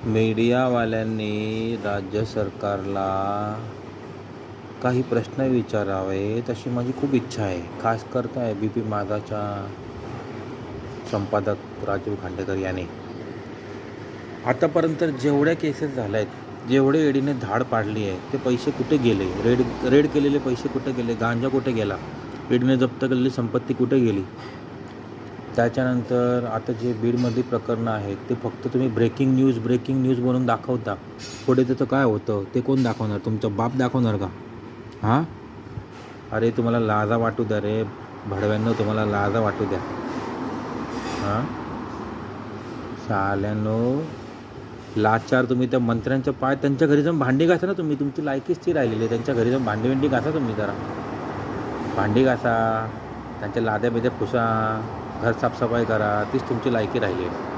मीडियावाल्यांनी राज्य सरकारला काही प्रश्न विचारावेत अशी माझी खूप इच्छा आहे. खास करता ABP माझाच्या संपादक राजीव खांडेकर याने. आतापर्यंत जेवढ्या केसेस झाल्या आहेत, जेवढे ईडीने धाड पाडली आहे, ते पैसे कुठे गेले? रेड केलेले पैसे कुठे गेले? गांजा कुठे गेला? ईडीने जप्त केलेली संपत्ती कुठे गेली? त्याच्यानंतर आता जे बीडमधली प्रकरणं आहेत ते फक्त तुम्ही ब्रेकिंग न्यूज म्हणून दाखवता. पुढे त्याचं काय होतं ते कोण दाखवणार? तुमचा बाप दाखवणार का? हां, अरे तुम्हाला लाजा वाटू द्या रे भडव्यांनो, तुम्हाला लाजा वाटू द्या. हां, साल्यांनो लाचार तुम्ही त्या मंत्र्यांच्या पाय त्यांच्या घरी जाऊन भांडी घासा ना तुम्ही. तुमची लायकीच ती राहिलेली आहे. त्यांच्या घरी जाऊन भांडी घासा तुम्ही. जरा भांडी घासा, त्यांच्या लाद्या बिद्या पुसा, घर साफसफाई करा. तीच तुमची लायकी राहिली आहे.